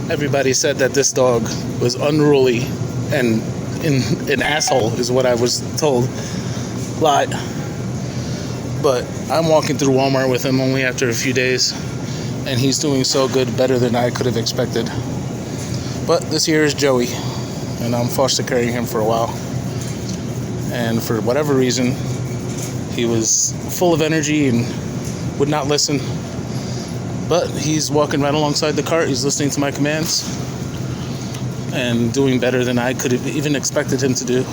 Everybody said that this dog was unruly and an asshole is what I was told. Lied. But I'm walking through Walmart with him only after a few days, and he's doing so good, better than I could have expected. But this here is Joey, and I'm foster caring him for a while. And for whatever reason, he was full of energy and would not listen. But he's walking right alongside the cart. He's listening to my commands and doing better than I could have even expected him to do.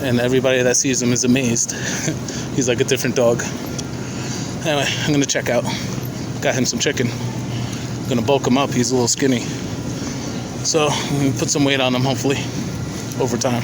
And everybody that sees him is amazed. He's like a different dog. Anyway, I'm gonna check out. Got him some chicken. Gonna bulk him up. He's a little skinny. So I'm gonna put some weight on him, hopefully, over time.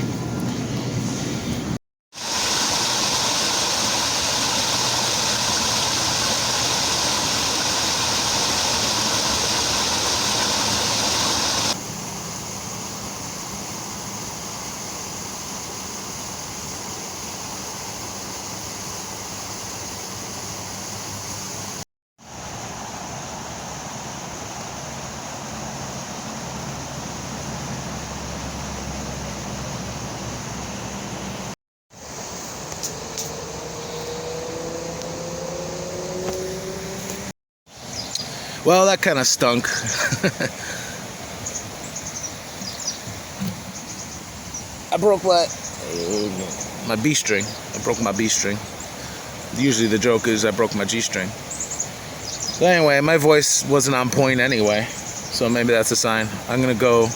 Well, that kind of stunk. I broke my B string. I broke my B string. Usually the joke is I broke my G string. So anyway, my voice wasn't on point anyway, so maybe that's a sign. I'm gonna go.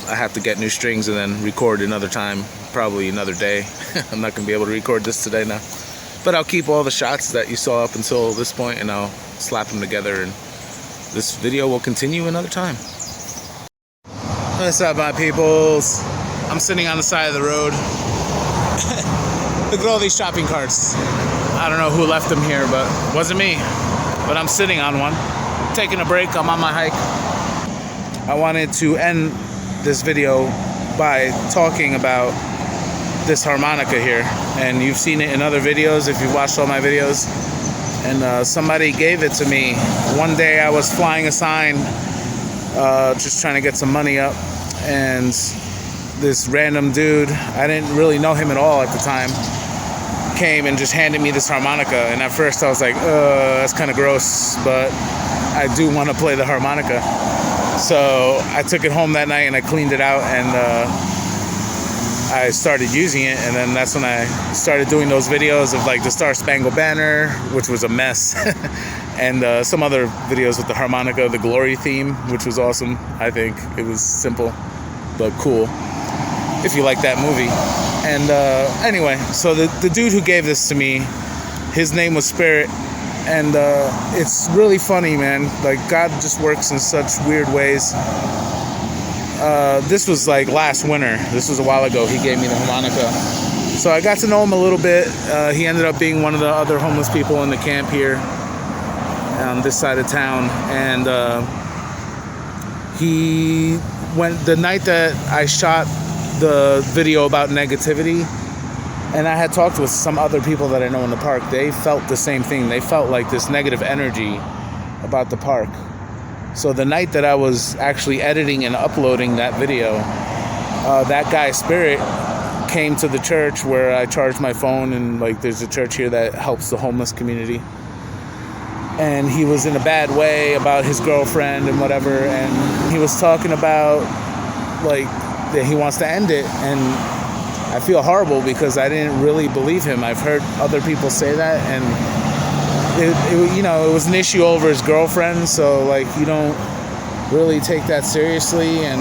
I have to get new strings and then record another time, probably another day. I'm not gonna be able to record this today now, but I'll keep all the shots that you saw up until this point, and I'll slap them together, and this video will continue another time. What's up, my peoples? I'm sitting on the side of the road. Look at all these shopping carts. I don't know who left them here, but it wasn't me. But I'm sitting on one, taking a break. I'm on my hike. I wanted to end this video by talking about this harmonica here, and you've seen it in other videos if you've watched all my videos. And somebody gave it to me. One day I was flying a sign, just trying to get some money up, and this random dude, I didn't really know him at all at the time, came and just handed me this harmonica. And at first I was like, that's kind of gross, but I do want to play the harmonica. So I took it home that night and I cleaned it out, and I started using it, and then that's when I started doing those videos of like the Star Spangled Banner, which was a mess, and some other videos with the harmonica, the Glory theme, which was awesome. I think it was simple but cool if you like that movie. And anyway, so the dude who gave this to me, his name was Spirit, and it's really funny, man. Like, God just works in such weird ways. This was like last winter. This was a while ago. He gave me the harmonica. So I got to know him a little bit. He ended up being one of the other homeless people in the camp here on this side of town. And he went the night that I shot the video about negativity, and I had talked with some other people that I know in the park. They felt the same thing. They felt like this negative energy about the park. So the night that I was actually editing and uploading that video, that guy Spirit came to the church where I charge my phone, and like there's a church here that helps the homeless community. And he was in a bad way about his girlfriend and whatever, and he was talking about like that he wants to end it. And I feel horrible because I didn't really believe him. I've heard other people say that, and it was an issue over his girlfriend, so like you don't really take that seriously. And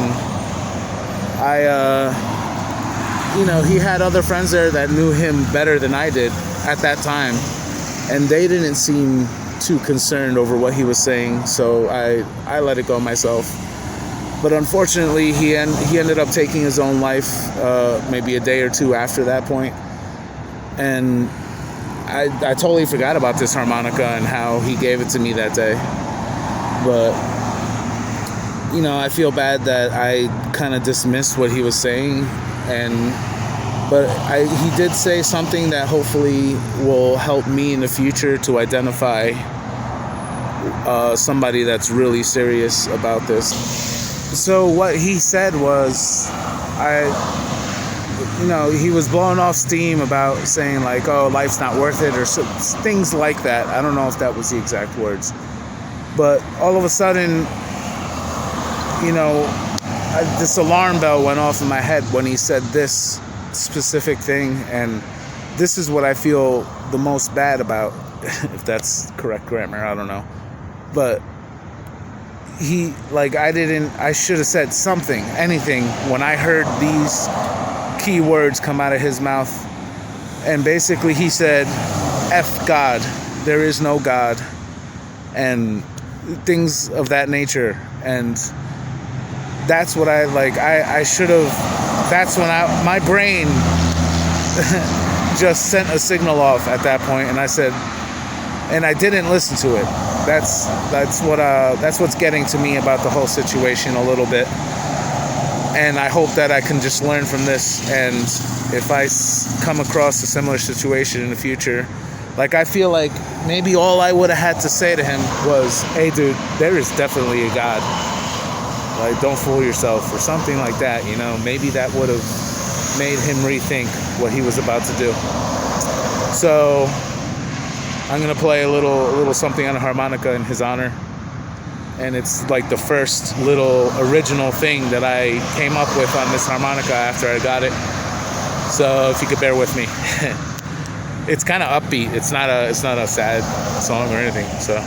he had other friends there that knew him better than I did at that time, and they didn't seem too concerned over what he was saying, so I let it go myself. But unfortunately, he ended up taking his own life maybe a day or two after that point, and I totally forgot about this harmonica and how he gave it to me that day. But I feel bad that I kind of dismissed what he was saying, but he did say something that hopefully will help me in the future to identify somebody that's really serious about this. So what he said was, he was blowing off steam about saying like, oh, life's not worth it, or things like that. I don't know if that was the exact words, but all of a sudden, this alarm bell went off in my head when he said this specific thing, and this is what I feel the most bad about, if that's correct grammar, I don't know. But I should have said something, anything, when I heard these key words come out of his mouth. And basically he said, F God, there is no God, and things of that nature. And that's what I should have, that's when my brain just sent a signal off at that point, and I said, and I didn't listen to it. That's what's getting to me about the whole situation a little bit. And I hope that I can just learn from this, and if I come across a similar situation in the future, I feel like maybe all I would have had to say to him was, hey dude, there is definitely a God. Don't fool yourself, or something like that, maybe that would have made him rethink what he was about to do. So I'm gonna play a little something on a harmonica in his honor, and it's the first little original thing that I came up with on this harmonica after I got it. So if you could bear with me. It's kind of upbeat. It's not a sad song or anything. So.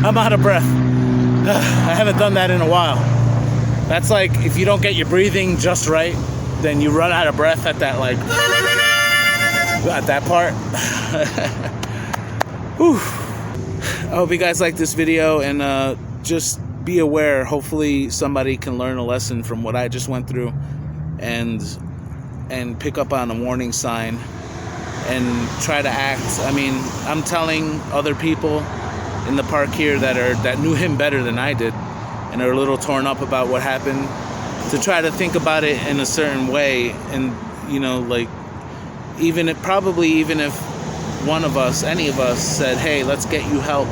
I'm out of breath. I haven't done that in a while. That's like if you don't get your breathing just right, then you run out of breath at that at that part. Whew. I hope you guys like this video, and just be aware. Hopefully somebody can learn a lesson from what I just went through, and pick up on a warning sign and try to act. I mean, I'm telling other people in the park here that knew him better than I did, and are a little torn up about what happened, to try to think about it in a certain way. And even if one of us, any of us, said, hey, let's get you help,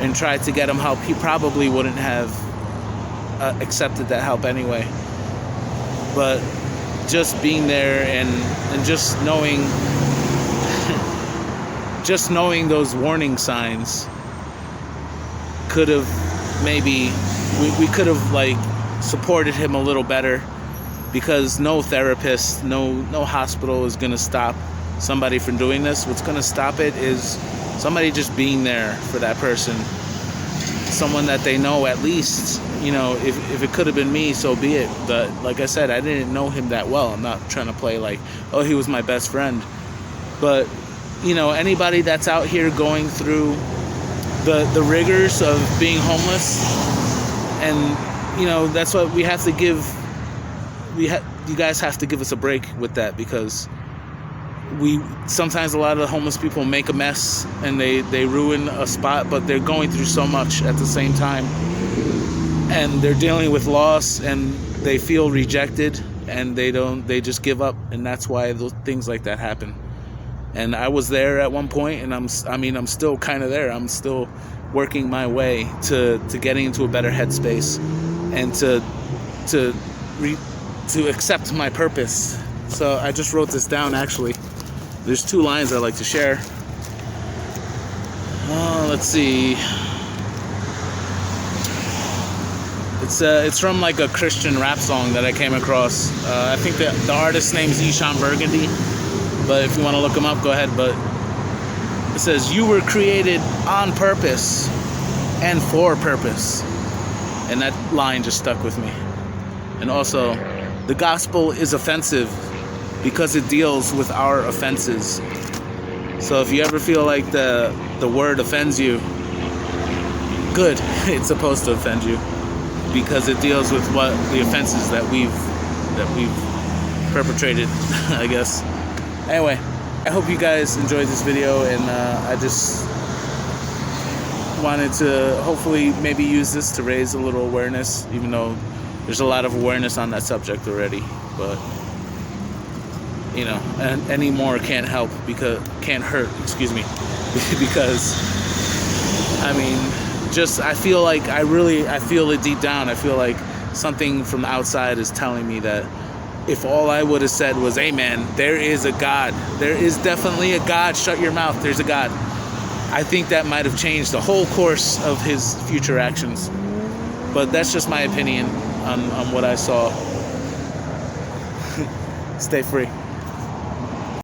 and tried to get him help, he probably wouldn't have accepted that help anyway. But just being there and just knowing those warning signs could have maybe we could have supported him a little better, because no therapist, no hospital is going to stop somebody from doing this. What's going to stop it is somebody just being there for that person, someone that they know. At least, if it could have been me, so be it. But like I said, I didn't know him that well. I'm not trying to play oh, he was my best friend. But anybody that's out here going through the rigors of being homeless, and that's what we have to give. You guys have to give us a break with that, because sometimes a lot of the homeless people make a mess and they ruin a spot, but they're going through so much at the same time, and they're dealing with loss, and they feel rejected, and they just give up, and that's why those things like that happen. And I was there at one point, and I'm still kind of there. I'm still working my way to getting into a better headspace, and to accept my purpose. So I just wrote this down, actually. There's 2 lines I like to share. Let's see. It's from a Christian rap song that I came across. I think the artist's name's Eshon Burgundy, but if you want to look him up, go ahead. But it says, "You were created on purpose and for purpose," and that line just stuck with me. And also, the gospel is offensive, because it deals with our offenses. So if you ever feel like the word offends you, good. It's supposed to offend you because it deals with what the offenses that we've perpetrated, I guess. Anyway, I hope you guys enjoyed this video, and I just wanted to hopefully maybe use this to raise a little awareness, even though there's a lot of awareness on that subject already. But you know, and any more can't hurt, because I mean, just I feel it deep down. I feel like something from the outside is telling me that if all I would have said was, amen, there is a God, there is definitely a God, shut your mouth, there's a God, I think that might have changed the whole course of his future actions. But that's just my opinion on what I saw. Stay free.